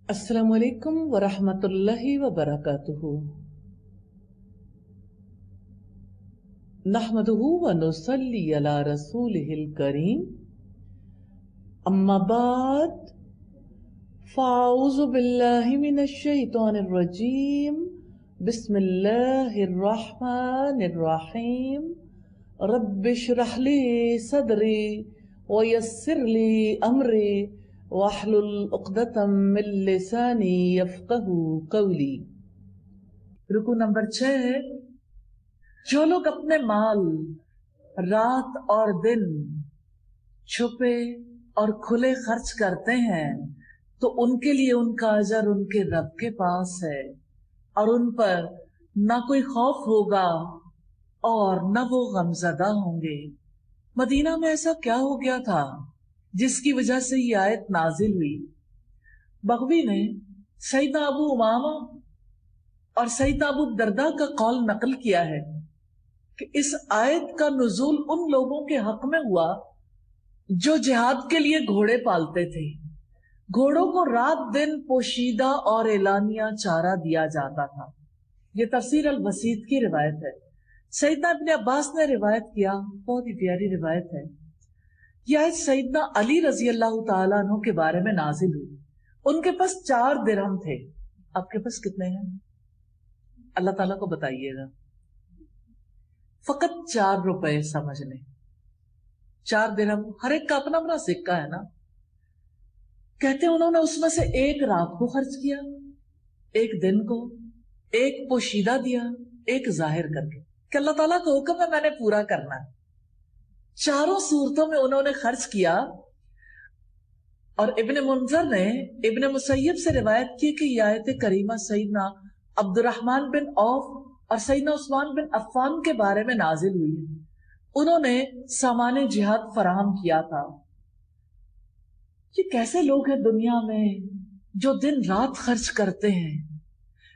السلام علیکم ورحمۃ اللہ وبرکاتہ۔ نحمدہ ونصلی علی رسولہ الکریم، اما بعد فاعوذ باللہ من الشیطان الرجیم، بسم اللہ الرحمن الرحیم۔ رب اشرح لی صدری ویسر لی امری واحلل عقدۃ من لسانی یفقہوا قولی۔ رکو نمبر 6، جو لوگ اپنے مال رات اور دن چھپے اور کھلے خرچ کرتے ہیں تو ان کے لیے ان کا اجر ان کے رب کے پاس ہے، اور ان پر نہ کوئی خوف ہوگا اور نہ وہ غمزدہ ہوں گے۔ مدینہ میں ایسا کیا ہو گیا تھا جس کی وجہ سے یہ آیت نازل ہوئی؟ بغوی نے سیدنا ابو امامہ اور سیدنا ابو الدرداء کا قول نقل کیا ہے کہ اس آیت کا نزول ان لوگوں کے حق میں ہوا جو جہاد کے لیے گھوڑے پالتے تھے۔ گھوڑوں کو رات دن پوشیدہ اور اعلانیہ چارہ دیا جاتا تھا۔ یہ تفسیر الوسیط کی روایت ہے۔ سیدنا ابن عباس نے روایت کیا، بہت ہی پیاری روایت ہے۔ یہ آیت سیدنا علی رضی اللہ تعالیٰ عنہ کے بارے میں نازل ہوئی۔ ان کے پاس 4 درہم تھے۔ آپ کے پاس کتنے ہیں؟ اللہ تعالیٰ کو بتائیے گا۔ فقط 4 روپے سمجھ لیں، 4 درہم، ہر ایک کا اپنا اپنا سکہ ہے نا۔ کہتے ہیں انہوں نے اس میں سے 1 رات کو خرچ کیا، 1 دن کو، 1 پوشیدہ دیا، 1 ظاہر کر کے کہ اللہ تعالیٰ کا حکم ہے، میں نے پورا کرنا ہے۔ چاروں صورتوں میں انہوں نے خرچ کیا۔ اور ابن منذر نے ابن مسیب سے روایت کی کہ یہ آیت کریمہ سیدنا عبد الرحمن بن عوف اور سیدنا عثمان بن عفان کے بارے میں نازل ہوئی ہے۔ انہوں نے سامان جہاد فراہم کیا تھا۔ یہ کیسے لوگ ہیں دنیا میں جو دن رات خرچ کرتے ہیں؟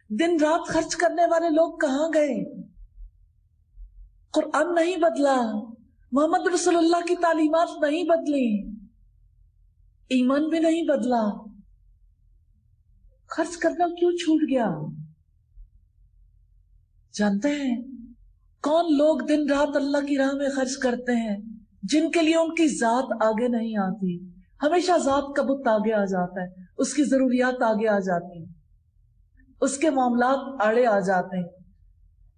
دن رات خرچ کرنے والے لوگ کہاں گئے؟ قرآن نہیں بدلا، محمد رسول اللہ کی تعلیمات نہیں بدلی، ایمان بھی نہیں بدلا، خرچ کرنا کیوں چھوٹ گیا؟ جانتے ہیں کون لوگ دن رات اللہ کی راہ میں خرچ کرتے ہیں؟ جن کے لیے ان کی ذات آگے نہیں آتی۔ ہمیشہ ذات کا بت آگے آ جاتا ہے، اس کی ضروریات آگے آ جاتی ہیں، اس کے معاملات آڑے آ جاتے ہیں۔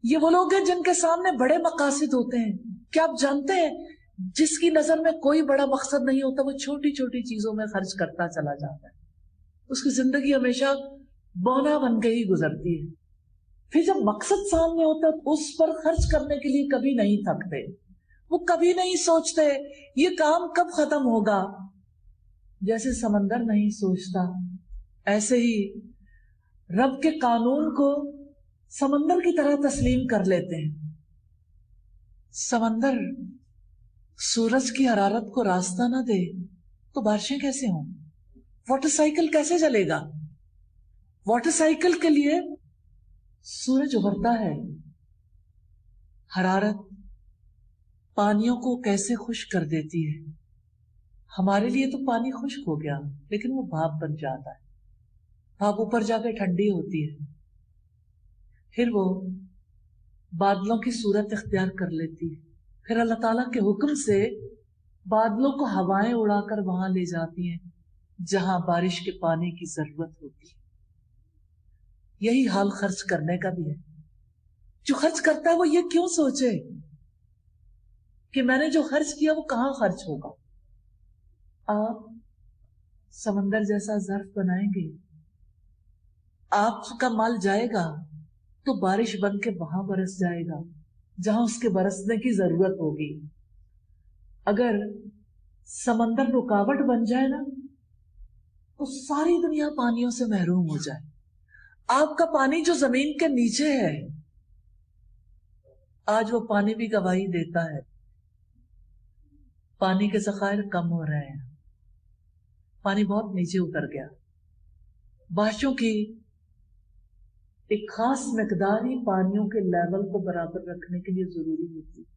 یہ وہ لوگ ہیں جن کے سامنے بڑے مقاصد ہوتے ہیں۔ کیا آپ جانتے ہیں جس کی نظر میں کوئی بڑا مقصد نہیں ہوتا، وہ چھوٹی چھوٹی چیزوں میں خرچ کرتا چلا جاتا ہے، اس کی زندگی ہمیشہ بونا بن کے ہی گزرتی ہے۔ پھر جب مقصد سامنے ہوتا ہے اس پر خرچ کرنے کے لیے کبھی نہیں تھکتے، وہ کبھی نہیں سوچتے یہ کام کب ختم ہوگا۔ جیسے سمندر نہیں سوچتا، ایسے ہی رب کے قانون کو سمندر کی طرح تسلیم کر لیتے ہیں۔ سمندر سورج کی حرارت کو راستہ نہ دے تو بارشیں کیسے ہوں؟ واٹر سائیکل کیسے چلے گا؟ واٹر سائیکل کے لیے سورج ابھرتا ہے، حرارت پانیوں کو کیسے خشک کر دیتی ہے۔ ہمارے لیے تو پانی خشک ہو گیا، لیکن وہ بھاپ بن جاتا ہے، بھاپ اوپر جا کے ٹھنڈی ہوتی ہے، پھر وہ بادلوں کی صورت اختیار کر لیتی ہے، پھر اللہ تعالیٰ کے حکم سے بادلوں کو ہوائیں اڑا کر وہاں لے جاتی ہیں جہاں بارش کے پانی کی ضرورت ہوتی ہے۔ یہی حال خرچ کرنے کا بھی ہے۔ جو خرچ کرتا ہے وہ یہ کیوں سوچے کہ میں نے جو خرچ کیا وہ کہاں خرچ ہوگا؟ آپ سمندر جیسا ظرف بنائیں گے، آپ کا مال جائے گا تو بارش بن کے وہاں برس جائے گا جہاں اس کے برسنے کی ضرورت ہوگی۔ اگر سمندر رکاوٹ بن جائے نا تو ساری دنیا پانیوں سے محروم ہو جائے۔ آپ کا پانی جو زمین کے نیچے ہے، آج وہ پانی بھی گواہی دیتا ہے، پانی کے ذخائر کم ہو رہے ہیں، پانی بہت نیچے اتر گیا۔ بارشوں کی ایک خاص مقدار ہی پانیوں کے لیول کو برابر رکھنے کے لیے ضروری ہوتی ہے.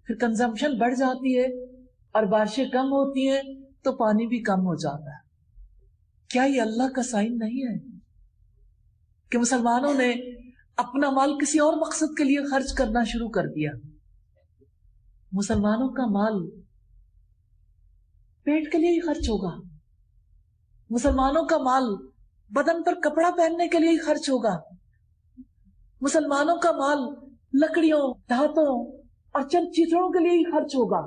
پھر کنزمپشن بڑھ جاتی ہے اور بارشیں کم ہوتی ہیں تو پانی بھی کم ہو جاتا ہے. کیا یہ اللہ کا سائن نہیں ہے کہ مسلمانوں نے اپنا مال کسی اور مقصد کے لیے خرچ کرنا شروع کر دیا؟ مسلمانوں کا مال پیٹ کے لیے ہی خرچ ہوگا، مسلمانوں کا مال بدن پر کپڑا پہننے کے لیے ہی خرچ ہوگا، مسلمانوں کا مال لکڑیوں، دھاتوں اور چند چیتڑوں کے لیے ہی خرچ ہوگا.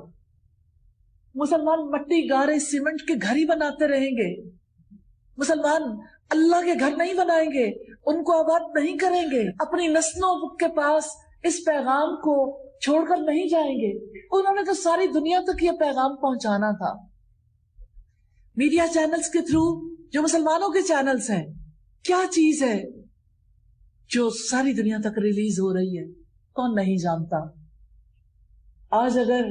مسلمان مٹی، گارے، سیمنٹ کے گھر ہی بناتے رہیں گے. مسلمان اللہ کے گھر نہیں بنائیں گے، ان کو آباد نہیں کریں گے، اپنی نسلوں کے پاس اس پیغام کو چھوڑ کر نہیں جائیں گے. انہوں نے تو ساری دنیا تک یہ پیغام پہنچانا تھا. میڈیا چینلز کے تھرو، جو مسلمانوں کے چینلز ہیں، کیا چیز ہے جو ساری دنیا تک ریلیز ہو رہی ہے کون نہیں جانتا. آج اگر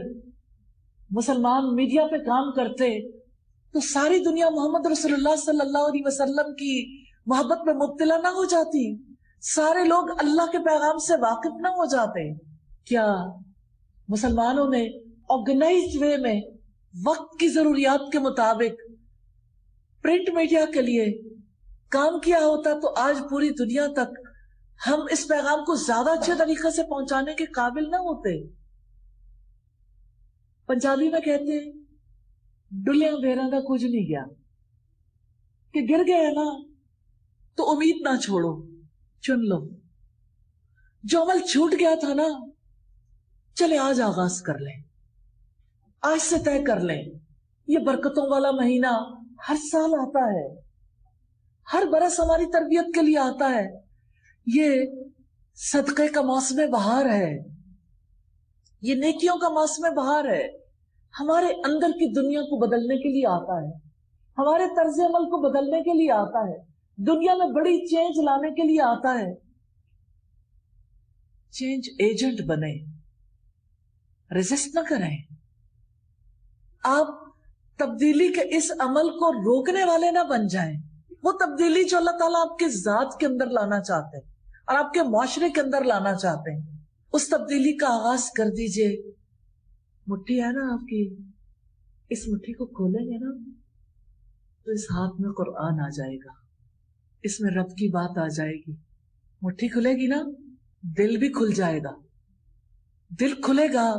مسلمان میڈیا پہ کام کرتے تو ساری دنیا محمد رسول اللہ صلی اللہ علیہ وسلم کی محبت میں مبتلا نہ ہو جاتی، سارے لوگ اللہ کے پیغام سے واقف نہ ہو جاتے. کیا مسلمانوں نے آرگنائزڈ وے میں وقت کی ضروریات کے مطابق پرنٹ میڈیا کے لیے کام کیا ہوتا تو آج پوری دنیا تک ہم اس پیغام کو زیادہ اچھے طریقے سے پہنچانے کے قابل نہ ہوتے. پنجابی میں کہتے ہیں ڈلیاں بیراں دا کچھ نہیں گیا، کہ گر گئے نا تو امید نہ چھوڑو، چن لو. جو عمل چھوٹ گیا تھا نا، چلے آج آغاز کر لیں، آج سے طے کر لیں. یہ برکتوں والا مہینہ ہر سال آتا ہے، ہر برس ہماری تربیت کے لیے آتا ہے. یہ صدقے کا موسم بہار ہے، یہ نیکیوں کا موسم بہار ہے. ہمارے اندر کی دنیا کو بدلنے کے لیے آتا ہے، ہمارے طرز عمل کو بدلنے کے لیے آتا ہے، دنیا میں بڑی چینج لانے کے لیے آتا ہے. چینج ایجنٹ بنے، ریزسٹ نہ کریں. آپ تبدیلی کے اس عمل کو روکنے والے نہ بن جائیں. وہ تبدیلی جو اللہ تعالیٰ آپ کے ذات کے اندر لانا چاہتے ہیں اور آپ کے معاشرے کے اندر لانا چاہتے ہیں، اس تبدیلی کا آغاز کر دیجئے. مٹھی ہے نا آپ کی، اس مٹھی کو کھولیں گے نا تو اس ہاتھ میں قرآن آ جائے گا، اس میں رب کی بات آ جائے گی. مٹھی کھلے گی نا، دل بھی کھل جائے گا. دل کھلے گا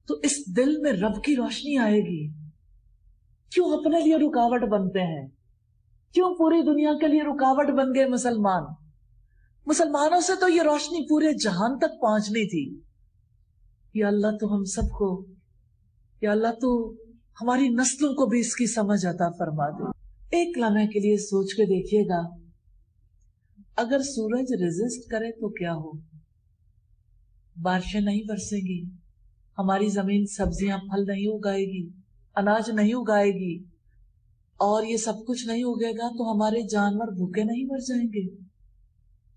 تو اس دل میں رب کی روشنی آئے گی. کیوں اپنے لیے رکاوٹ بنتے ہیں؟ کیوں پوری دنیا کے لیے رکاوٹ بن گئے مسلمان؟ مسلمانوں سے تو یہ روشنی پورے جہان تک پہنچنی تھی. یا اللہ تو ہم سب کو، یا اللہ تو ہماری نسلوں کو بھی اس کی سمجھ عطا فرما دے. ایک لمحے کے لیے سوچ کے دیکھیے گا، اگر سورج ریزسٹ کرے تو کیا ہو؟ بارشیں نہیں برسیں گی، ہماری زمین سبزیاں پھل نہیں اگائے گی، اناج نہیں اگائے گی، اور یہ سب کچھ نہیں اگے گا تو ہمارے جانور بھوکے نہیں مر جائیں گے.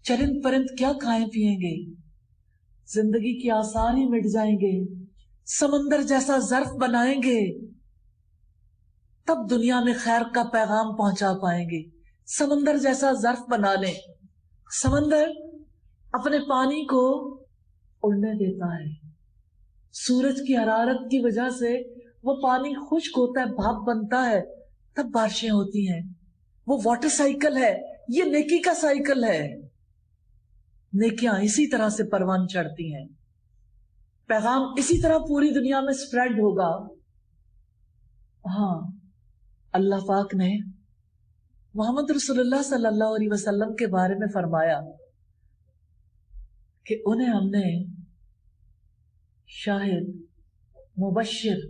چرند پرند کیا کھائیں پیئیں گے؟ زندگی کے آثار ہی مٹ جائیں گے. سمندر جیسا ظرف بنائیں گے تب دنیا میں خیر کا پیغام پہنچا پائیں گے. سمندر جیسا ظرف بنا لیں. سمندر اپنے پانی کو اڑنے دیتا ہے، سورج کی حرارت کی وجہ سے وہ پانی خشک ہوتا ہے، بھاپ بنتا ہے، تب بارشیں ہوتی ہیں. وہ واٹر سائیکل ہے، یہ نیکی کا سائیکل ہے. نیکیاں اسی طرح سے پروان چڑھتی ہیں، پیغام اسی طرح پوری دنیا میں سپریڈ ہوگا. ہاں، اللہ پاک نے محمد رسول اللہ صلی اللہ علیہ وسلم کے بارے میں فرمایا کہ انہیں ہم نے شاہد، مبشر،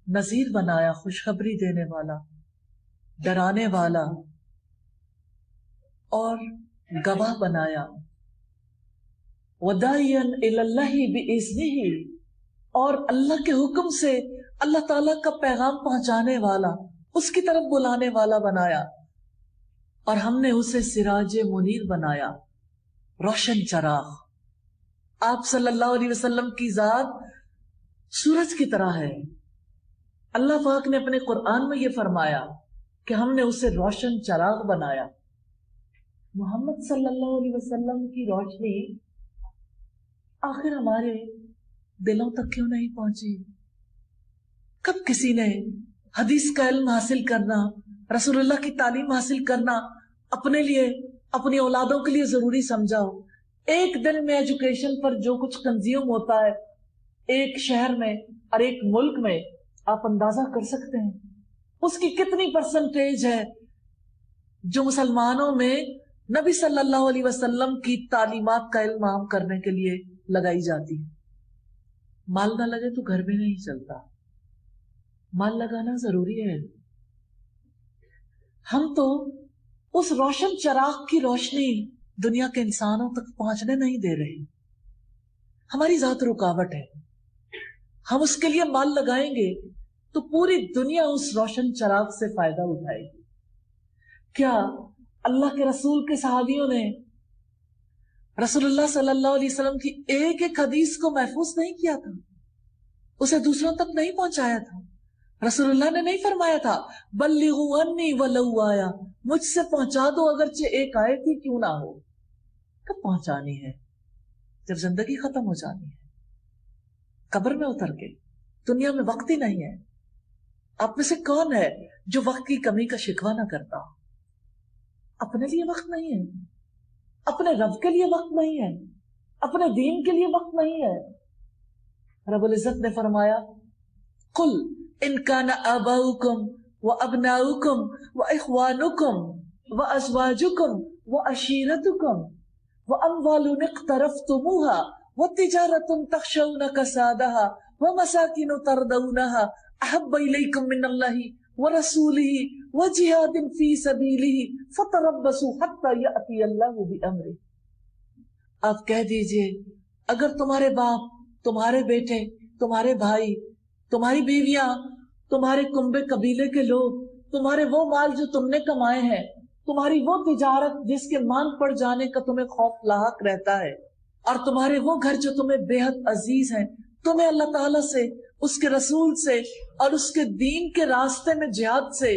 نذیر بنایا، خوشخبری دینے والا، ڈرانے والا اور گواہ بنایا. وَدَاعِيًا إِلَى اللَّهِ بِإِذْنِهِ، اور اللہ کے حکم سے اللہ تعالیٰ کا پیغام پہنچانے والا، اس کی طرف بلانے والا بنایا. اور ہم نے اسے سراج منیر بنایا، روشن چراغ. آپ صلی اللہ علیہ وسلم کی ذات سورج کی طرح ہے. اللہ پاک نے اپنے قرآن میں یہ فرمایا کہ ہم نے اسے روشن چراغ بنایا. محمد صلی اللہ علیہ وسلم کی روشنی آخر ہمارے دلوں تک کیوں نہیں پہنچی؟ کب کسی نے حدیث کا علم حاصل کرنا، رسول اللہ کی تعلیم حاصل کرنا اپنے لیے، اپنی اولادوں کے لیے ضروری سمجھا ہو؟ ایک دن میں ایجوکیشن پر جو کچھ کنزیوم ہوتا ہے ایک شہر میں اور ایک ملک میں، آپ اندازہ کر سکتے ہیں اس کی کتنی پرسنٹیج ہے جو مسلمانوں میں نبی صلی اللہ علیہ وسلم کی تعلیمات کا علم عام کرنے کے لیے لگائی جاتی ہے۔ مال نہ لگے تو گھر بھی نہیں چلتا، مال لگانا ضروری ہے۔ ہم تو اس روشن چراغ کی روشنی دنیا کے انسانوں تک پہنچنے نہیں دے رہے، ہماری ذات رکاوٹ ہے۔ ہم اس کے لیے مال لگائیں گے تو پوری دنیا اس روشن چراغ سے فائدہ اٹھائے گی۔ کیا اللہ کے رسول کے صحابیوں نے رسول اللہ صلی اللہ علیہ وسلم کی ایک ایک حدیث کو محفوظ نہیں کیا تھا؟ اسے دوسروں تک نہیں پہنچایا تھا؟ رسول اللہ نے نہیں فرمایا تھا بلغوا انی ولو آیا، مجھ سے پہنچا دو اگرچہ ایک آیت ہی کیوں نہ ہو؟ کب پہنچانی ہے؟ جب زندگی ختم ہو جانی ہے، قبر میں اتر کے۔ دنیا میں وقت ہی نہیں ہے۔ آپ میں سے کون ہے جو وقت کی کمی کا شکوہ نہ کرتا؟ اپنے لیے وقت نہیں ہے، اپنے رب کے لیے وقت نہیں ہے، اپنے دین کے لیے وقت نہیں ہے۔ رب العزت نے فرمایا قل ان کان آباؤکم وابناؤکم واخوانکم وازواجکم وعشیرتکم واموال اقترفتموها وتجارة تخشون كسادها ومساكن ترضونها احب الیکم من اللہ ورسوله وجہاد فی سبیلہ فتربصوا حتی یأتی اللہ بامرہ۔ آپ کہہ دیجئے اگر تمہارے باپ، تمہارے بیٹے، تمہارے بھائی، تمہاری بیویاں، تمہارے کنبے قبیلے کے لوگ، تمہارے وہ مال جو تم نے کمائے ہیں، تمہاری وہ تجارت جس کے مانگ پڑ جانے کا تمہیں خوف لاحق رہتا ہے، اور تمہارے وہ گھر جو تمہیں بے حد عزیز ہیں، تمہیں اللہ تعالیٰ سے، اس کے رسول سے اور اس کے دین کے راستے میں جہاد سے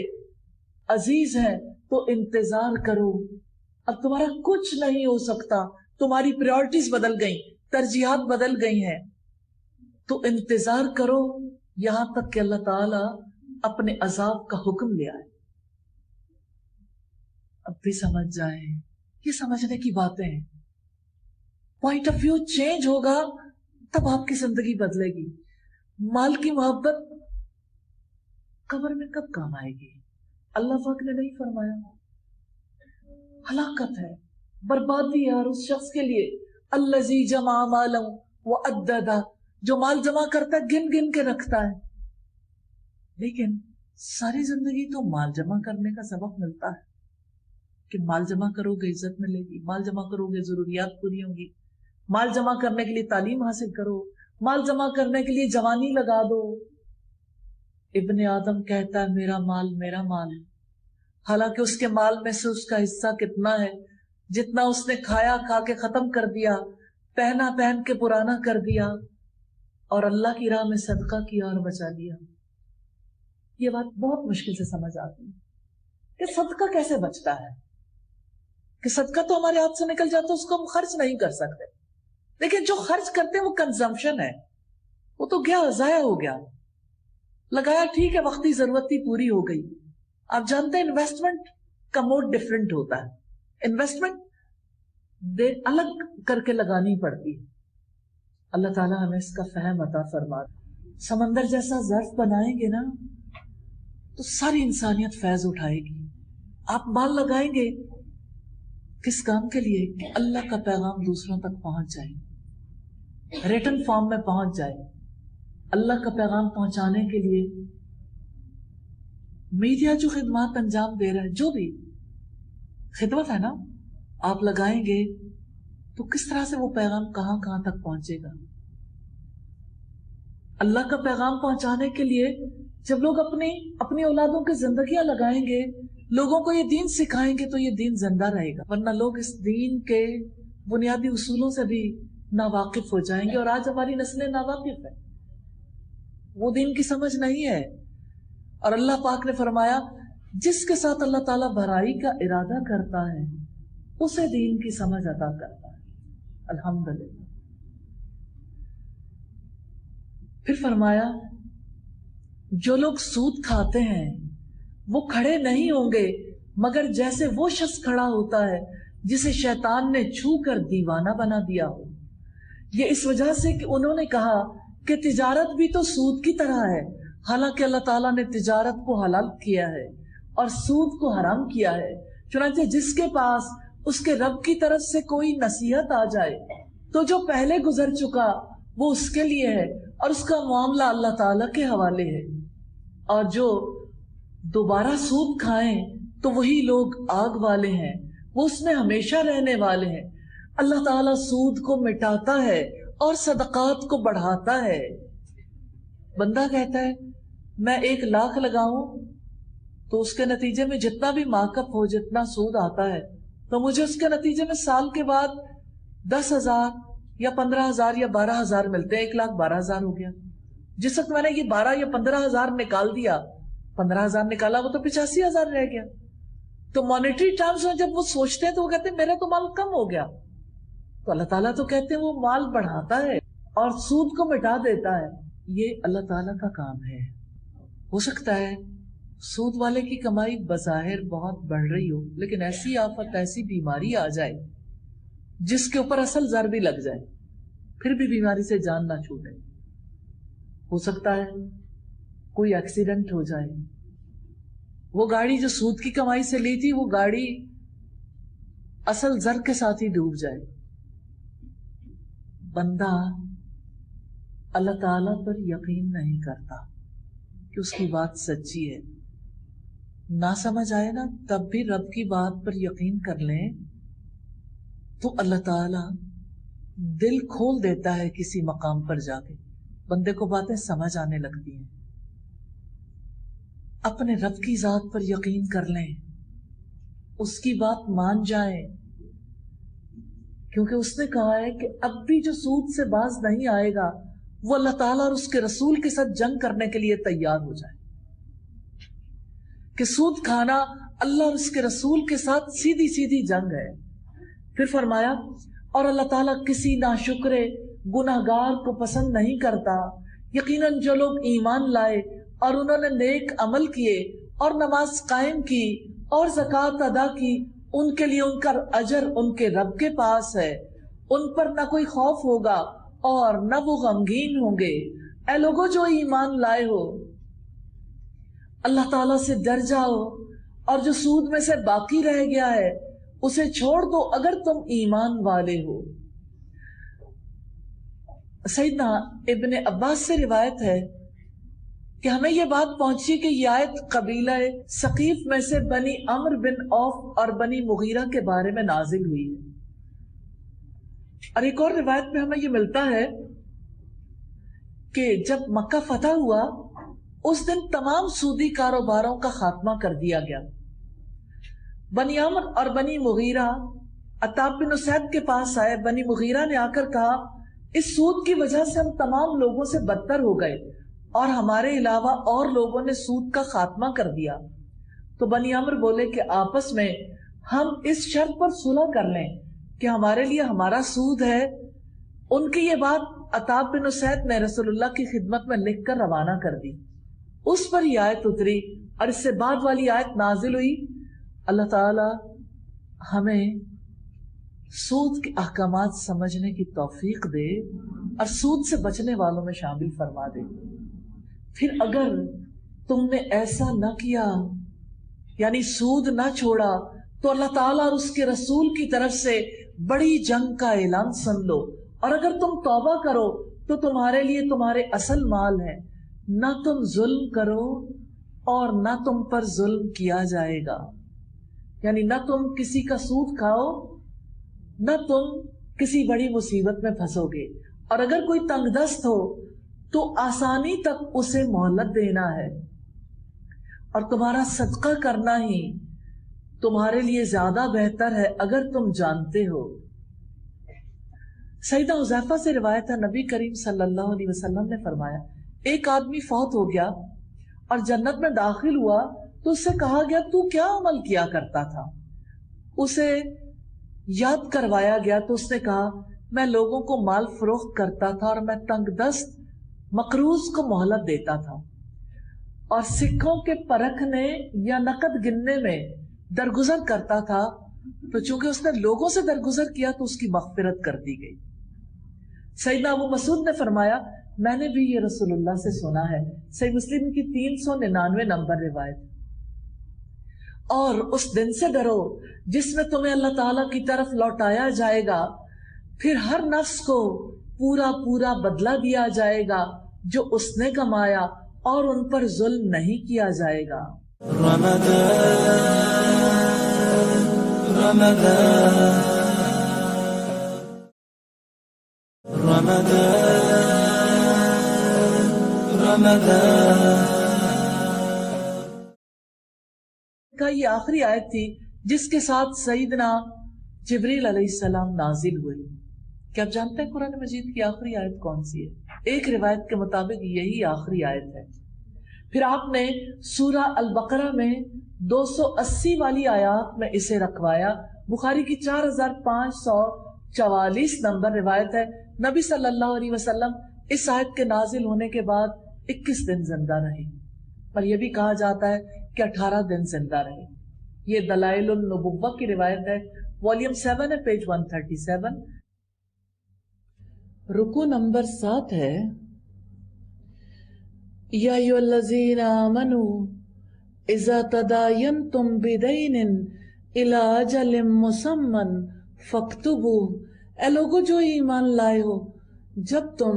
عزیز ہیں، تو انتظار کرو۔ اب تمہارا کچھ نہیں ہو سکتا، تمہاری پریورٹیز بدل گئیں، ترجیحات بدل گئی ہیں، تو انتظار کرو یہاں تک کہ اللہ تعالیٰ اپنے عذاب کا حکم لے آئے۔ اب بھی سمجھ جائیں، یہ سمجھنے کی باتیں ہیں۔ پوائنٹ آف ویو چینج ہوگا تب آپ کی زندگی بدلے گی۔ مال کی محبت قبر میں کب کام آئے گی؟ اللہ پاک نے نہیں فرمایا؟ ہلاکت ہے، بربادی ہے اور اس شخص کے لیے الذی جمع مالا وعددہ، جو مال جمع کرتا ہے، گن گن کے رکھتا ہے۔ لیکن ساری زندگی تو مال جمع کرنے کا سبق ملتا ہے کہ مال جمع کرو گے عزت ملے گی، مال جمع کرو گے ضروریات پوری ہوں گی، مال جمع کرنے کے لیے تعلیم حاصل کرو، مال جمع کرنے کے لیے جوانی لگا دو۔ ابن آدم کہتا ہے میرا مال میرا مال، حالانکہ اس کے مال میں سے اس کا حصہ کتنا ہے؟ جتنا اس نے کھایا کھا کے ختم کر دیا، پہنا پہن کے پرانا کر دیا، اور اللہ کی راہ میں صدقہ کیا اور بچا لیا۔ یہ بات بہت مشکل سے سمجھ آتی ہے کہ صدقہ کیسے بچتا ہے، کہ صدقہ تو ہمارے ہاتھ سے نکل جاتا ہے، اس کو ہم خرچ نہیں کر سکتے، لیکن جو خرچ کرتے ہیں وہ کنزمپشن ہے، وہ تو گیا، ضائع ہو گیا، لگایا ٹھیک ہے، وقتی ضرورت تھی پوری ہو گئی۔ آپ جانتے ہیں انویسٹمنٹ کا موڈ ڈفرینٹ ہوتا ہے، انویسٹمنٹ الگ کر کے لگانی پڑتی ہے۔ اللہ تعالیٰ ہمیں اس کا فہم عطا فرما۔ سمندر جیسا ظرف بنائیں گے نا تو ساری انسانیت فیض اٹھائے گی۔ آپ مال لگائیں گے کس کام کے لیے؟ کہ اللہ کا پیغام دوسروں تک پہنچ جائے، ریٹن فارم میں پہنچ جائے۔ اللہ کا پیغام پہنچانے کے لیے میڈیا جو خدمات انجام دے رہا ہے، جو بھی خدمت ہے نا، آپ لگائیں گے تو کس طرح سے وہ پیغام کہاں کہاں تک پہنچے گا؟ اللہ کا پیغام پہنچانے کے لیے جب لوگ اپنی اولادوں کی زندگیاں لگائیں گے، لوگوں کو یہ دین سکھائیں گے، تو یہ دین زندہ رہے گا، ورنہ لوگ اس دین کے بنیادی اصولوں سے بھی ناواقف ہو جائیں گے، اور آج ہماری نسلیں ناواقف ہیں، وہ دین کی سمجھ نہیں ہے۔ اور اللہ پاک نے فرمایا جس کے ساتھ اللہ تعالیٰ بھلائی کا ارادہ کرتا ہے اسے دین کی سمجھ عطا کرتا ہے. الحمدللہ. پھر فرمایا جو لوگ سود کھاتے ہیں وہ کھڑے نہیں ہوں گے مگر جیسے وہ شخص کھڑا ہوتا ہے جسے شیطان نے چھو کر دیوانہ بنا دیا ہو. یہ اس وجہ سے کہ انہوں نے کہا کہ تجارت بھی تو سود کی طرح ہے، حالانکہ اللہ تعالیٰ نے تجارت کو حلال کیا ہے اور سود کو حرام کیا ہے. چنانچہ جس کے پاس اس کے رب کی طرف سے کوئی نصیحت آ جائے تو جو پہلے گزر چکا وہ اس کے لیے ہے اور اس کا معاملہ اللہ تعالیٰ کے حوالے ہے. اور جو دوبارہ سود کھائیں تو وہی لوگ آگ والے ہیں، وہ اس میں ہمیشہ رہنے والے ہیں. اللہ تعالیٰ سود کو مٹاتا ہے اور صدقات کو بڑھاتا ہے. بندہ کہتا ہے میں 1 لاکھ لگاؤں تو اس کے نتیجے میں جتنا بھی مارک اپ ہو، جتنا سود آتا ہے، تو مجھے اس کے نتیجے میں سال کے بعد 10,000 یا 15,000 یا 12,000 ملتے ہیں. 1,12,000 ہو گیا. جس وقت میں نے یہ 12 یا 15,000 نکال دیا، 15,000 نکالا، وہ تو 85,000 رہ گیا. تو مانیٹری ٹرمز میں جب وہ سوچتے ہیں تو وہ کہتے ہیں میرا تو مال کم ہو گیا. تو اللہ تعالیٰ تو کہتے ہیں وہ مال بڑھاتا ہے اور سود کو مٹا دیتا ہے. یہ اللہ تعالیٰ کا کام ہے. ہو سکتا ہے سود والے کی کمائی بظاہر بہت بڑھ رہی ہو، لیکن ایسی آفت، ایسی بیماری آ جائے جس کے اوپر اصل زر بھی لگ جائے، پھر بھی بیماری سے جان نہ چھوٹے. ہو سکتا ہے کوئی ایکسیڈنٹ ہو جائے، وہ گاڑی جو سود کی کمائی سے لی تھی وہ گاڑی اصل زر کے ساتھ ہی ڈوب جائے. بندہ اللہ تعالیٰ پر یقین نہیں کرتا کہ اس کی بات سچی ہے. نہ سمجھ آئے نا تب بھی رب کی بات پر یقین کر لیں تو اللہ تعالیٰ دل کھول دیتا ہے. کسی مقام پر جا کے بندے کو باتیں سمجھ آنے لگتی ہیں. اپنے رب کی ذات پر یقین کر لیں، اس کی بات مان جائیں، کیونکہ اس نے کہا ہے کہ اب بھی جو سود سے باز نہیں آئے گا وہ اللہ تعالیٰ اور اس کے رسول کے ساتھ جنگ کرنے کے لیے تیار ہو جائے. کہ سود کھانا اللہ اور اس کے رسول کے ساتھ سیدھی سیدھی جنگ ہے. پھر فرمایا اور اللہ تعالیٰ کسی ناشکرے گناہگار کو پسند نہیں کرتا. یقیناً جو لوگ ایمان لائے اور انہوں نے نیک عمل کیے اور نماز قائم کی اور زکوٰۃ ادا کی، ان کے لیے ان کا اجر ان کے رب کے پاس ہے. ان پر نہ کوئی خوف ہوگا اور نہ وہ غمگین ہوں گے. اے لوگوں جو ایمان لائے ہو، اللہ تعالیٰ سے ڈر جاؤ اور جو سود میں سے باقی رہ گیا ہے اسے چھوڑ دو اگر تم ایمان والے ہو. سیدنا ابن عباس سے روایت ہے کہ ہمیں یہ بات پہنچی کہ یہ آیت قبیلہ ثقیف میں سے بنی عمرو بن عوف اور بنی مغیرہ کے بارے میں نازل ہوئی ہے. اور ایک اور روایت میں ہمیں یہ ملتا ہے کہ جب مکہ فتح ہوا اس دن تمام سودی کاروباروں کا خاتمہ کر دیا گیا. بنی عمرو اور بنی مغیرہ عتاب بن اسید کے پاس آئے. بنی مغیرہ نے آ کر کہا اس سود کی وجہ سے ہم تمام لوگوں سے بدتر ہو گئے اور ہمارے علاوہ اور لوگوں نے سود کا خاتمہ کر دیا. تو بنی عمرو بولے کہ آپس میں ہم اس شرط پر صلح کر لیں کہ ہمارے لیے ہمارا سود ہے. ان کی یہ بات عتاب بن اسید نے رسول اللہ کی خدمت میں لکھ کر روانہ کر دی. اس پر یہ آیت اتری اور اس سے بعد والی آیت نازل ہوئی. اللہ تعالی ہمیں سود کے احکامات سمجھنے کی توفیق دے اور سود سے بچنے والوں میں شامل فرما دے. پھر اگر تم نے ایسا نہ کیا یعنی سود نہ چھوڑا تو اللہ تعالیٰ اور اس کے رسول کی طرف سے بڑی جنگ کا اعلان سن لو. اور اگر تم توبہ کرو تو تمہارے لیے تمہارے اصل مال ہے. نہ تم ظلم کرو اور نہ تم پر ظلم کیا جائے گا. یعنی نہ تم کسی کا سود کھاؤ نہ تم کسی بڑی مصیبت میں پھنسو گے. اور اگر کوئی تنگ دست ہو تو آسانی تک اسے مہلت دینا ہے اور تمہارا صدقہ کرنا ہی تمہارے لیے زیادہ بہتر ہے اگر تم جانتے ہو. سیدہ حذیفہ سے روایت ہے نبی کریم صلی اللہ علیہ وسلم نے فرمایا ایک آدمی فوت ہو گیا اور جنت میں داخل ہوا تو اس سے کہا گیا تو کیا عمل کیا کرتا تھا. اسے یاد کروایا گیا تو اس نے کہا میں لوگوں کو مال فروخت کرتا تھا اور میں تنگ دست مقروض کو مہلت دیتا تھا، اور سکھوں کے پرکھنے یا نقد گننے میں درگزر کرتا تھا، تو چونکہ اس نے لوگوں سے درگزر کیا تو اس کی مغفرت کر دی گئی۔ سیدنا ابو مسعود نے فرمایا میں نے بھی یہ رسول اللہ سے سنا ہے، صحیح مسلم کی 399 نمبر روایت۔ اور اس دن سے ڈرو جس میں تمہیں اللہ تعالیٰ کی طرف لوٹایا جائے گا، پھر ہر نفس کو پورا پورا بدلہ دیا جائے گا جو اس نے کمایا، اور ان پر ظلم نہیں کیا جائے گا۔ کا یہ آخری آیت تھی جس کے ساتھ سیدنا جبریل علیہ السلام نازل ہوئے۔ کیا آپ جانتے ہیں قرآن مجید کی آخری آیت کون سی ہے؟ ایک روایت کے مطابق یہی آخری آیت ہے۔ پھر آپ نے سورہ البقرہ میں 280 والی آیات میں اسے رکھوایا۔ بخاری کی 4544 نمبر روایت ہے، نبی صلی اللہ علیہ وسلم اس آیت کے نازل ہونے کے بعد 21 دن زندہ رہے، پر یہ بھی کہا جاتا ہے کہ 18 دن زندہ رہے۔ یہ دلائل النبوہ کی روایت ہے، والیوم 7 ہے، پیج 137۔ رکو نمبر 7 ہے، یا ایھا الذین آمنوا اذا تداینتم بدین الی اجل مسمی فاکتبوہ، اے لوگو جو ایمان لائے ہو، جب تم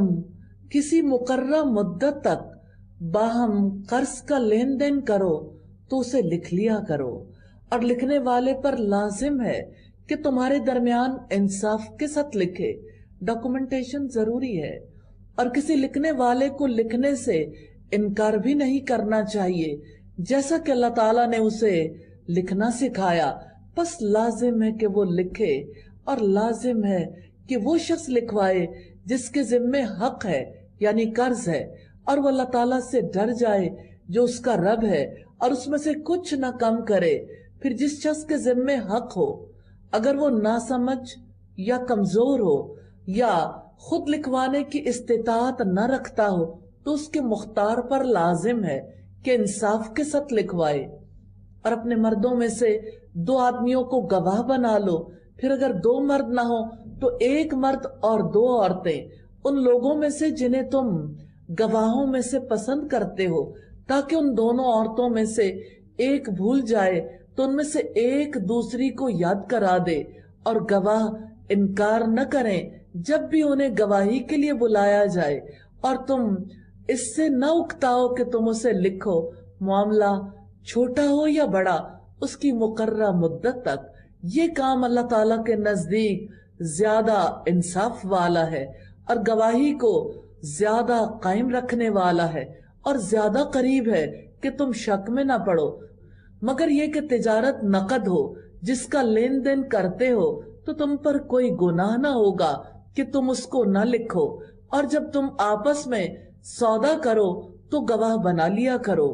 کسی مقررہ مدت تک باہم قرض کا لین دین کرو تو اسے لکھ لیا کرو، اور لکھنے والے پر لازم ہے کہ تمہارے درمیان انصاف کے ساتھ لکھے۔ ڈاکومنٹیشن ضروری ہے، اور کسی لکھنے والے کو لکھنے سے انکار بھی نہیں کرنا چاہیے، جیسا کہ اللہ تعالیٰ نے اسے لکھنا سکھایا۔ بس لازم ہے کہ وہ لکھے، اور لازم ہے کہ وہ شخص لکھوائے جس کے ذمے حق ہے یعنی قرض ہے، اور وہ اللہ تعالیٰ سے ڈر جائے جو اس کا رب ہے، اور اس میں سے کچھ نہ کم کرے۔ پھر جس شخص کے ذمے حق ہو، اگر وہ ناسمجھ یا کمزور ہو یا خود لکھوانے کی استطاعت نہ رکھتا ہو، تو اس کے مختار پر لازم ہے کہ انصاف کے ساتھ لکھوائے، اور اپنے مردوں میں سے 2 آدمیوں کو گواہ بنا لو۔ پھر اگر 2 مرد نہ ہو تو 1 مرد اور 2 عورتیں، ان لوگوں میں سے جنہیں تم گواہوں میں سے پسند کرتے ہو، تاکہ ان دونوں عورتوں میں سے ایک بھول جائے تو ان میں سے ایک دوسری کو یاد کرا دے، اور گواہ انکار نہ کریں جب بھی انہیں گواہی کے لیے بلایا جائے، اور تم اس سے نہ اکتاؤ کہ تم اسے لکھو، معاملہ چھوٹا ہو یا بڑا، اس کی مقررہ مدت تک۔ یہ کام اللہ تعالیٰ کے نزدیک زیادہ انصاف والا ہے، اور گواہی کو زیادہ قائم رکھنے والا ہے، اور زیادہ قریب ہے کہ تم شک میں نہ پڑو، مگر یہ کہ تجارت نقد ہو جس کا لین دین کرتے ہو تو تم پر کوئی گناہ نہ ہوگا کہ تم اس کو نہ لکھو، اور جب تم آپس میں سودا کرو تو گواہ بنا لیا کرو،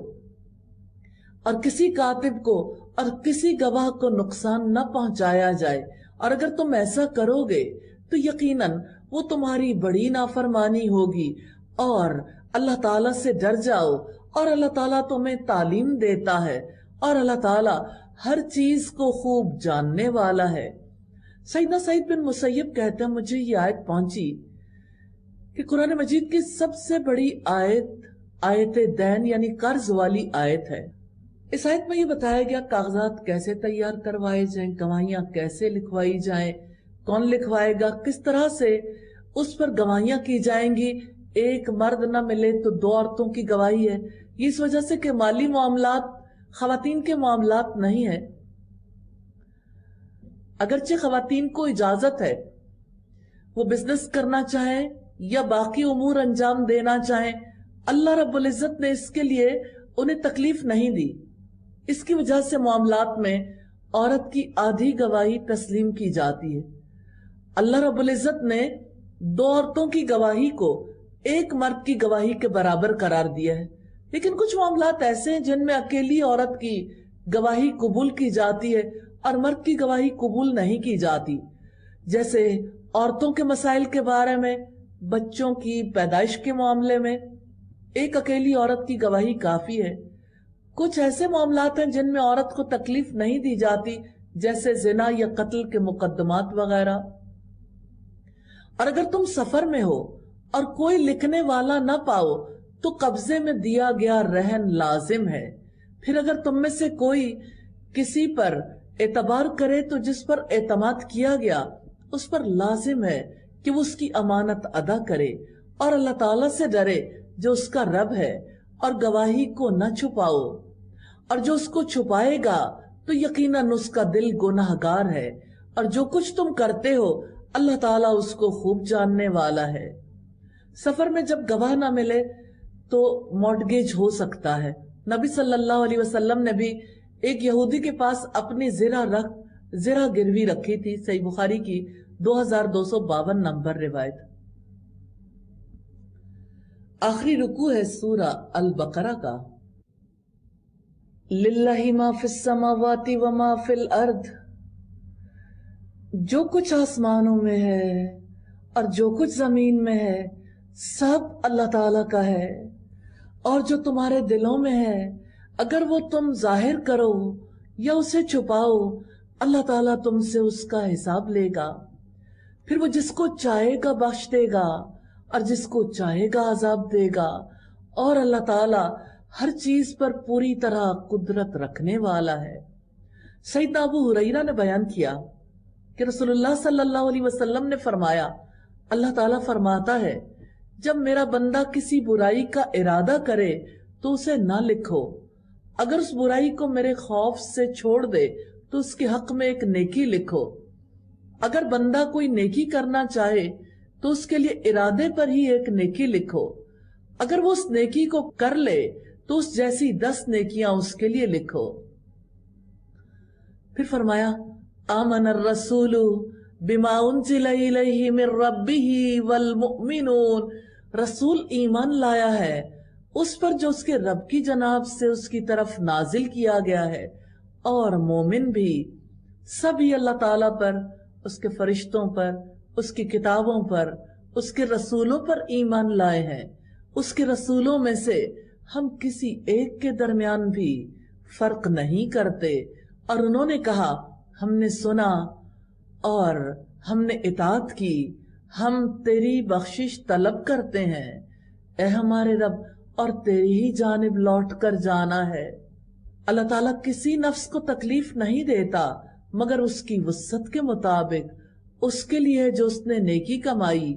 اور کسی کاتب کو اور کسی گواہ کو نقصان نہ پہنچایا جائے، اور اگر تم ایسا کرو گے تو یقیناً وہ تمہاری بڑی نافرمانی ہوگی، اور اللہ تعالیٰ سے ڈر جاؤ، اور اللہ تعالیٰ تمہیں تعلیم دیتا ہے، اور اللہ تعالیٰ ہر چیز کو خوب جاننے والا ہے۔ سیدنا سعید بن مسیب کہتے ہیں مجھے یہ آیت پہنچی کہ قرآن مجید کی سب سے بڑی آیت دین یعنی قرض والی آیت ہے۔ اس آیت میں یہ بتایا گیا کاغذات کیسے تیار کروائے جائیں، گواہیاں کیسے لکھوائی جائیں، کون لکھوائے گا، کس طرح سے اس پر گواہیاں کی جائیں گی۔ 1 مرد نہ ملے تو 2 عورتوں کی گواہی ہے، اس وجہ سے کہ مالی معاملات خواتین کے معاملات نہیں ہیں، اگرچہ خواتین کو اجازت ہے وہ بزنس کرنا چاہیں یا باقی امور انجام دینا چاہیں، اللہ رب العزت نے اس کے لیے انہیں تکلیف نہیں دی۔ اس کی وجہ سے معاملات میں عورت کی آدھی گواہی تسلیم کی جاتی ہے۔ اللہ رب العزت نے 2 عورتوں کی گواہی کو 1 مرد کی گواہی کے برابر قرار دیا ہے، لیکن کچھ معاملات ایسے ہیں جن میں اکیلی عورت کی گواہی قبول کی جاتی ہے، اور مرد کی گواہی قبول نہیں کی جاتی، جیسے عورتوں کے مسائل کے بارے میں، بچوں کی پیدائش کے معاملے میں ایک اکیلی عورت کی گواہی کافی ہے۔ کچھ ایسے معاملات ہیں جن میں عورت کو تکلیف نہیں دی جاتی، جیسے زنا یا قتل کے مقدمات وغیرہ۔ اور اگر تم سفر میں ہو اور کوئی لکھنے والا نہ پاؤ تو قبضے میں دیا گیا رہن لازم ہے۔ پھر اگر تم میں سے کوئی کسی پر اعتبار کرے تو جس پر اعتماد کیا گیا اس پر لازم ہے کہ وہ اس کی امانت ادا کرے اور اللہ تعالیٰ سے ڈرے جو اس کا رب ہے، اور گواہی کو نہ چھپاؤ، اور جو اس کو چھپائے گا تو یقیناً اس کا دل گناہگار ہے، اور جو کچھ تم کرتے ہو اللہ تعالیٰ اس کو خوب جاننے والا ہے۔ سفر میں جب گواہ نہ ملے تو مارٹگیج ہو سکتا ہے۔ نبی صلی اللہ علیہ وسلم نے بھی ایک یہودی کے پاس اپنی زرہ گروی رکھی تھی۔ صحیح بخاری کی 2252 نمبر روایت۔ آخری رکوع ہے سورہ البقرہ کا۔ للہ ما فی السماوات و ما فی الارض، جو کچھ آسمانوں میں ہے اور جو کچھ زمین میں ہے سب اللہ تعالیٰ کا ہے، اور جو تمہارے دلوں میں ہے اگر وہ تم ظاہر کرو یا اسے چھپاؤ اللہ تعالیٰ تم سے اس کا حساب لے گا، پھر وہ جس کو چاہے گا بخش دے گا اور جس کو چاہے گا عذاب دے گا، اور اللہ تعالیٰ ہر چیز پر پوری طرح قدرت رکھنے والا ہے۔ سیدنا ابو ہریرہ نے بیان کیا کہ رسول اللہ صلی اللہ علیہ وسلم نے فرمایا، اللہ تعالیٰ فرماتا ہے جب میرا بندہ کسی برائی کا ارادہ کرے تو اسے نہ لکھو، اگر اس برائی کو میرے خوف سے چھوڑ دے تو اس کے حق میں ایک نیکی لکھو۔ اگر بندہ کوئی نیکی کرنا چاہے تو اس کے لیے ارادے پر ہی ایک نیکی لکھو، اگر وہ اس نیکی کو کر لے تو اس جیسی 10 نیکیاں اس کے لیے لکھو۔ پھر فرمایا، آمن الرسول بما انزل الیہ من ربہ والمؤمنون، رسول ایمان لایا ہے اس پر جو اس کے رب کی جناب سے اس کی طرف نازل کیا گیا ہے، اور مومن بھی، سبھی اللہ تعالیٰ پر، اس کے فرشتوں پر، اس کی کتابوں پر، اس کے رسولوں پر ایمان لائے ہیں۔ اس کے رسولوں میں سے ہم کسی ایک کے درمیان بھی فرق نہیں کرتے، اور انہوں نے کہا ہم نے سنا اور ہم نے اطاعت کی، ہم تیری بخشش طلب کرتے ہیں اے ہمارے رب، اور تیری ہی جانب لوٹ کر جانا ہے۔ اللہ تعالیٰ کسی نفس کو تکلیف نہیں دیتا مگر اس کی وسعت کے مطابق، اس کے لیے جو اس نے نیکی کمائی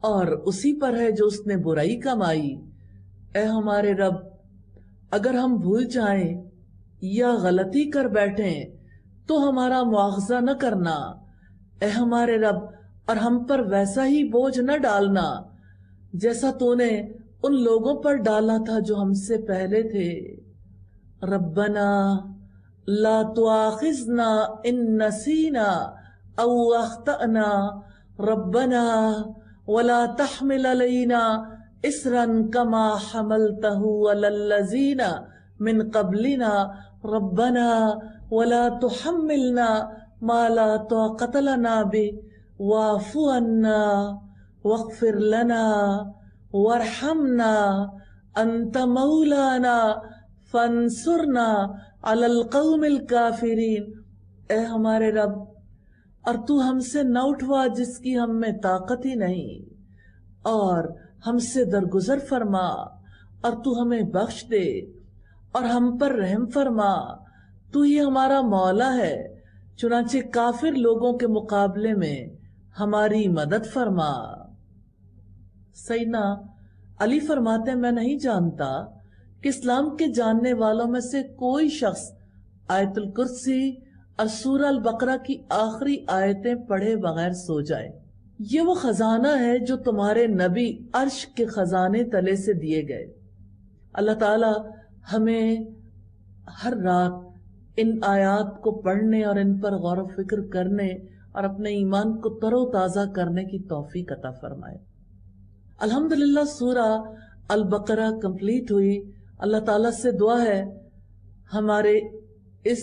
اور اسی پر ہے جو اس نے برائی کمائی۔ اے ہمارے رب، اگر ہم بھول جائیں یا غلطی کر بیٹھیں تو ہمارا مواخذہ نہ کرنا، اے ہمارے رب، اور ہم پر ویسا ہی بوجھ نہ ڈالنا جیسا تو نے ان لوگوں پر ڈالا تھا جو ہم سے پہلے تھے۔ ربنا لا تؤاخذنا ان نسینا او اخطأنا ربنا ولا تحمل علینا اسرا کما حملته علی الذین من قبلنا ربنا ولا تحملنا ما لا طاقت لنا به واعف عنا واغفر لنا وارحمنا انت مولانا فانصرنا علی القوم الکافرین۔ اے ہمارے رب، اور تو ہم سے نہ اٹھوا جس کی ہم میں طاقت ہی نہیں، اور ہم سے درگزر فرما اور تو ہمیں بخش دے اور ہم پر رحم فرما، تو ہی ہمارا مولا ہے، چنانچہ کافر لوگوں کے مقابلے میں ہماری مدد فرما۔ سیدنا علی فرماتے ہیں میں نہیں جانتا کہ اسلام کے جاننے والوں میں سے کوئی شخص آیت الکرسی اور سورہ البقرہ کی آخری آیتیں پڑھے بغیر سو جائے۔ یہ وہ خزانہ ہے جو تمہارے نبی عرش کے خزانے تلے سے دیے گئے۔ اللہ تعالی ہمیں ہر رات ان آیات کو پڑھنے اور ان پر غور و فکر کرنے اور اپنے ایمان کو تر و تازہ کرنے کی توفیق عطا فرمائے۔ الحمدللہ سورہ البقرہ کمپلیٹ ہوئی۔ اللہ تعالیٰ سے دعا ہے ہمارے اس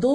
2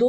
2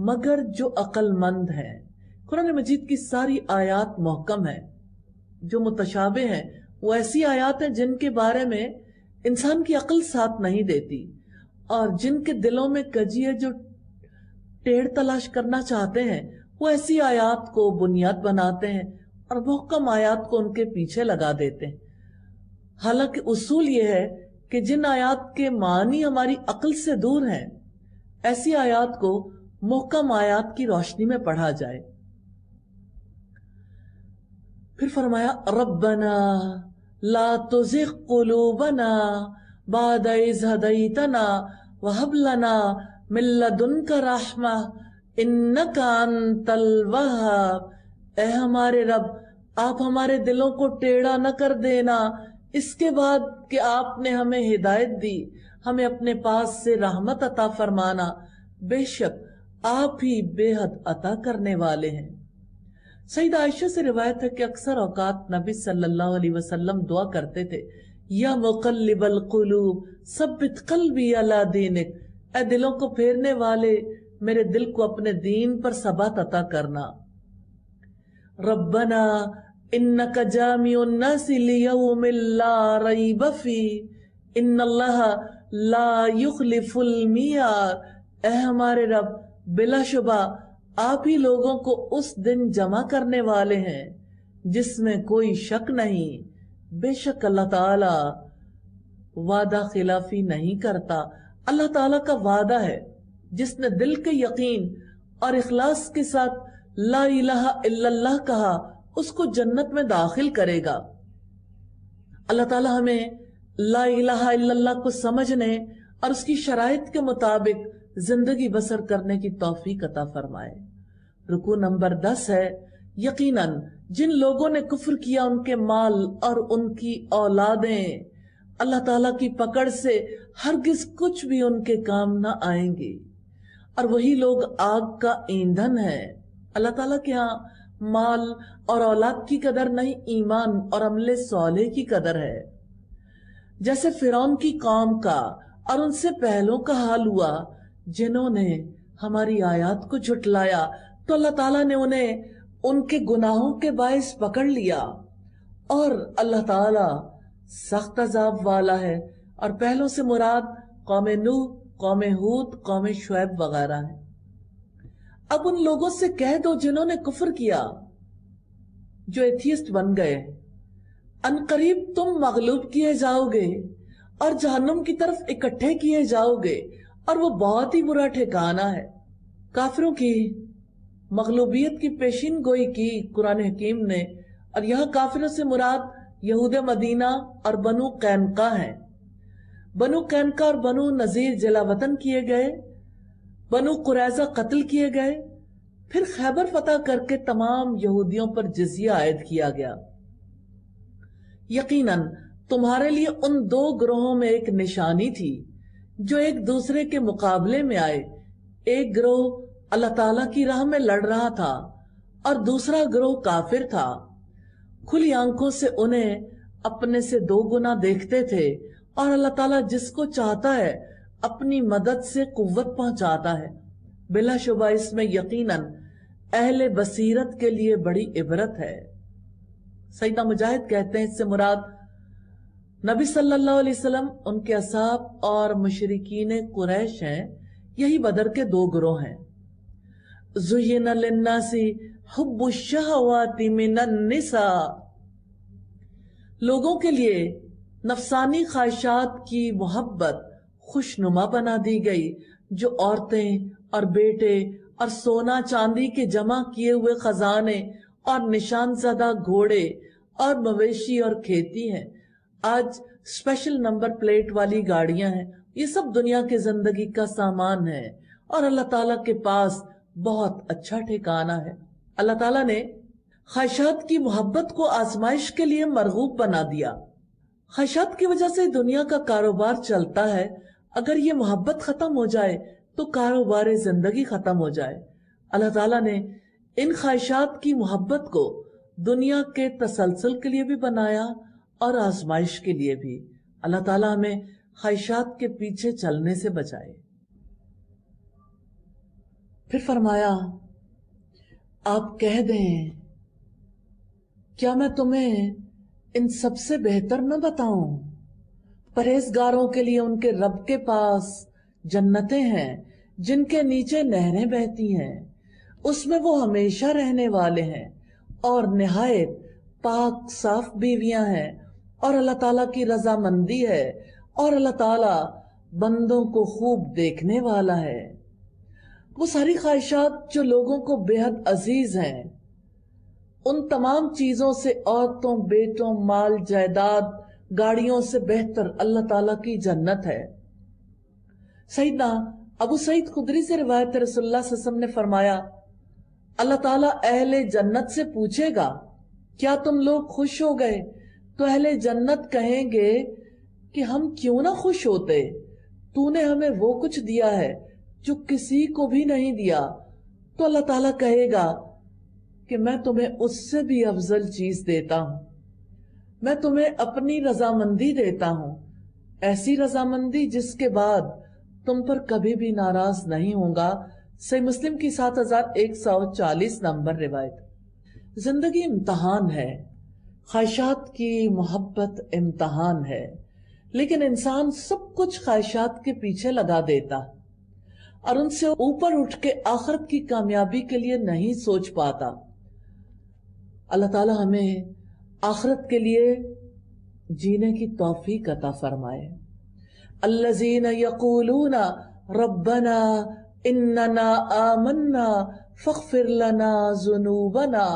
مگر جو عقل مند ہے۔ قرآن مجید کی ساری آیات محکم ہیں، جو متشابہ ہیں وہ ایسی آیات ہیں جن کے بارے میں انسان کی عقل ساتھ نہیں دیتی، اور جن کے دلوں میں کجی ہے، جو ٹیڑھ تلاش کرنا چاہتے ہیں، وہ ایسی آیات کو بنیاد بناتے ہیں اور محکم آیات کو ان کے پیچھے لگا دیتے ہیں۔ حالانکہ اصول یہ ہے کہ جن آیات کے معنی ہماری عقل سے دور ہیں، ایسی آیات کو محکم آیات کی روشنی میں پڑھا جائے۔ پھر فرمایا ربنا لا تزغ قلوبنا بعد اذ ہدیتنا وہب لنا من لدنک رحمہ انک انت الوہاب۔ اے ہمارے رب، آپ ہمارے دلوں کو ٹیڑھا نہ کر دینا اس کے بعد کہ آپ نے ہمیں ہدایت دی، ہمیں اپنے پاس سے رحمت عطا فرمانا، بے شک آپ ہی بے حد عطا کرنے والے ہیں۔ سیدہ عائشہ سے روایت ہے کہ اکثر اوقات نبی صلی اللہ علیہ وسلم دعا کرتے تھے، یا مقلب القلوب ثبت قلبی علی دینک، اے دلوں کو پھیرنے والے میرے دل کو اپنے دین پر ثبات عطا کرنا۔ ربنا انک جامع الناس لیوم لا ریب فیہ ان اللہ لا یخلف المیعاد۔ اے ہمارے رب، بلا شبہ آپ ہی لوگوں کو اس دن جمع کرنے والے ہیں جس میں کوئی شک نہیں، بے شک اللہ تعالی وعدہ خلافی نہیں کرتا۔ اللہ تعالیٰ کا وعدہ ہے، جس نے دل کے یقین اور اخلاص کے ساتھ لا الہ الا اللہ کہا اس کو جنت میں داخل کرے گا۔ اللہ تعالیٰ ہمیں لا الہ الا اللہ کو سمجھنے اور اس کی شرائط کے مطابق زندگی بسر کرنے کی توفیق عطا فرمائے۔ رکوع نمبر 10 ہے، یقیناً جن لوگوں نے کفر کیا ان کے مال اور ان کی اولادیں اللہ تعالیٰ کی پکڑ سے ہرگز کچھ بھی ان کے کام نہ آئیں گے، اور وہی لوگ آگ کا ایندھن ہے۔ اللہ تعالیٰ کے ہاں مال اور اولاد کی قدر نہیں، ایمان اور عمل صالح کی قدر ہے۔ جیسے فرعون کی قوم کا اور ان سے پہلوں کا حال ہوا، جنہوں نے ہماری آیات کو جھٹلایا تو اللہ تعالیٰ نے انہیں ان کے گناہوں کے باعث پکڑ لیا، اور اللہ تعالیٰ سخت عذاب والا ہے۔ اور پہلوں سے مراد قوم نوح، قوم ہود، قوم شعیب وغیرہ ہے۔ اب ان لوگوں سے کہہ دو جنہوں نے کفر کیا، جو ایتھیسٹ بن گئے، ان قریب تم مغلوب کیے جاؤ گے اور جہنم کی طرف اکٹھے کیے جاؤ گے، اور وہ بہت ہی برا ٹھکانہ ہے۔ کافروں کی مغلوبیت کی پیشین گوئی کی قرآن حکیم نے، اور یہاں کافروں سے مراد یہود مدینہ اور بنو قینقاع ہیں۔ بنو قینقاع اور بنو نذیر جلا وطن کیے گئے، بنو قریظہ قتل کیے گئے، پھر خیبر فتح کر کے تمام یہودیوں پر جزیہ عائد کیا گیا۔ یقیناً تمہارے لیے ان دو گروہوں میں ایک نشانی تھی جو ایک دوسرے کے مقابلے میں آئے۔ ایک گروہ اللہ تعالیٰ کی راہ میں لڑ رہا تھا اور دوسرا گروہ کافر تھا۔ کھلی آنکھوں سے انہیں اپنے سے دو گنا دیکھتے تھے، اور اللہ تعالیٰ جس کو چاہتا ہے اپنی مدد سے قوت پہنچاتا ہے۔ بلا شبہ اس میں یقیناً اہل بصیرت کے لیے بڑی عبرت ہے۔ سیدنا مجاہد کہتے ہیں اس سے مراد نبی صلی اللہ علیہ وسلم، ان کے اصحاب اور مشرکین قریش ہیں۔ یہی بدر کے دو گروہ ہیں۔ زُيِّنَ لِلنَّاسِ حُبُّ الشَّهَوَاتِ مِنَ النِّسَاءِ، لوگوں کے لیے نفسانی خواہشات کی محبت خوشنما بنا دی گئی، جو عورتیں اور بیٹے اور سونا چاندی کے جمع کیے ہوئے خزانے اور نشان زدہ گھوڑے اور مویشی اور کھیتی ہیں۔ آج اسپیشل نمبر پلیٹ والی گاڑیاں ہیں، یہ سب دنیا کے زندگی کا سامان ہے، اور اللہ تعالیٰ کے پاس بہت اچھا ٹھکانہ ہے۔ اللہ تعالیٰ نے خواہشات کی محبت کو آزمائش کے لیے مرغوب بنا دیا۔ خواہشات کی وجہ سے دنیا کا کاروبار چلتا ہے، اگر یہ محبت ختم ہو جائے تو کاروبار زندگی ختم ہو جائے۔ اللہ تعالیٰ نے ان خواہشات کی محبت کو دنیا کے تسلسل کے لیے بھی بنایا اور آزمائش کے لیے بھی۔ اللہ تعالیٰ ہمیں خواہشات کے پیچھے چلنے سے بچائے۔ پھر فرمایا آپ کہہ دیں کیا میں تمہیں ان سب سے بہتر نہ بتاؤں؟ پرہیزگاروں کے لیے ان کے رب کے پاس جنتیں ہیں جن کے نیچے نہریں بہتی ہیں، اس میں وہ ہمیشہ رہنے والے ہیں، اور نہایت پاک صاف بیویاں ہیں، اور اللہ تعالیٰ کی رضامندی ہے، اور اللہ تعالیٰ بندوں کو خوب دیکھنے والا ہے۔ وہ ساری خواہشات جو لوگوں کو بے حد عزیز ہیں، ان تمام چیزوں سے عورتوں، بیٹوں، مال، جائیداد، گاڑیوں سے بہتر اللہ تعالیٰ کی جنت ہے۔ سیدنا ابو سعید خدری سے روایت رسول اللہ صلی اللہ علیہ وسلم نے فرمایا اللہ تعالیٰ اہل جنت سے پوچھے گا کیا تم لوگ خوش ہو گئے؟ تو اہل جنت کہیں گے کہ ہم کیوں نہ خوش ہوتے، تو نے ہمیں وہ کچھ دیا ہے جو کسی کو بھی نہیں دیا۔ تو اللہ تعالیٰ کہے گا کہ میں تمہیں اس سے بھی افضل چیز دیتا ہوں، میں تمہیں اپنی رضامندی دیتا ہوں، ایسی رضامندی جس کے بعد تم پر کبھی بھی ناراض نہیں ہوں گا۔ صحیح مسلم کی 7140 نمبر روایت۔ زندگی امتحان ہے، خواہشات کی محبت امتحان ہے، لیکن انسان سب کچھ خواہشات کے پیچھے لگا دیتا اور ان سے اوپر اٹھ کے آخرت کی کامیابی کے لیے نہیں سوچ پاتا۔ اللہ تعالی ہمیں آخرت کے لیے جینے کی توفیق عطا فرمائے۔ الذین یقولون ربنا اننا آمنا فاغفر لنا ذنوبنا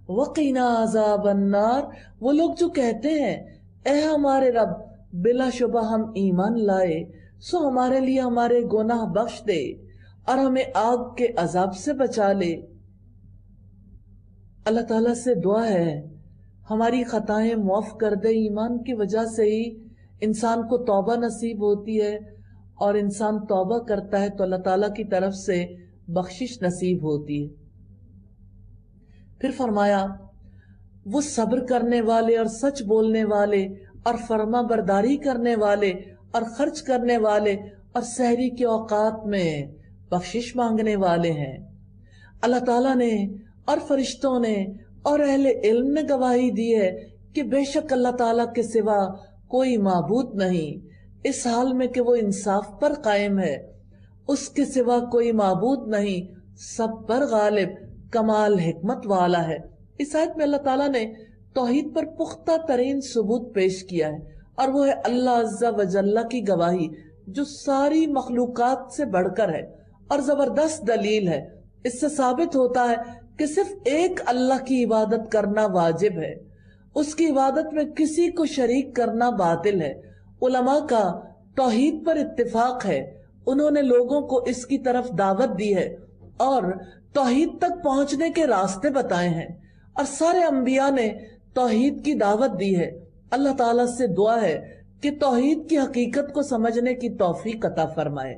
وقنا عذاب النار، وہ لوگ جو کہتے ہیں اے ہمارے رب بلا شبہ ہم ایمان لائے، سو ہمارے لیے ہمارے گناہ بخش دے اور ہمیں آگ کے عذاب سے بچا لے۔ اللہ تعالیٰ سے دعا ہے ہماری خطائیں معاف کر دے۔ ایمان کی وجہ سے ہی انسان کو توبہ نصیب ہوتی ہے، اور انسان توبہ کرتا ہے تو اللہ تعالیٰ کی طرف سے بخشش نصیب ہوتی ہے۔ پھر فرمایا وہ صبر کرنے والے اور سچ بولنے والے اور فرما برداری کرنے والے اور خرچ کرنے والے اور سحری کے اوقات میں بخشش مانگنے والے ہیں۔ اللہ تعالیٰ نے اور فرشتوں نے اور اہل علم نے گواہی دی ہے کہ بے شک اللہ تعالیٰ کے سوا کوئی معبود نہیں، اس حال میں کہ وہ انصاف پر قائم ہے، اس کے سوا کوئی معبود نہیں، سب پر غالب، کمال حکمت والا ہے۔ اس آیت میں اللہ تعالیٰ نے توحید پر پختہ ترین ثبوت پیش کیا ہے، اور وہ ہے اللہ عز و جل کی گواہی جو ساری مخلوقات سے بڑھ کر ہے اور زبردست دلیل ہے۔ اس سے ثابت ہوتا ہے کہ صرف ایک اللہ کی عبادت کرنا واجب ہے، اس کی عبادت میں کسی کو شریک کرنا باطل ہے۔ علماء کا توحید پر اتفاق ہے، انہوں نے لوگوں کو اس کی طرف دعوت دی ہے اور توحید تک پہنچنے کے راستے بتائے ہیں، اور سارے انبیاء نے توحید کی دعوت دی ہے۔ اللہ تعالیٰ سے دعا ہے کہ توحید کی حقیقت کو سمجھنے کی توفیق عطا فرمائے۔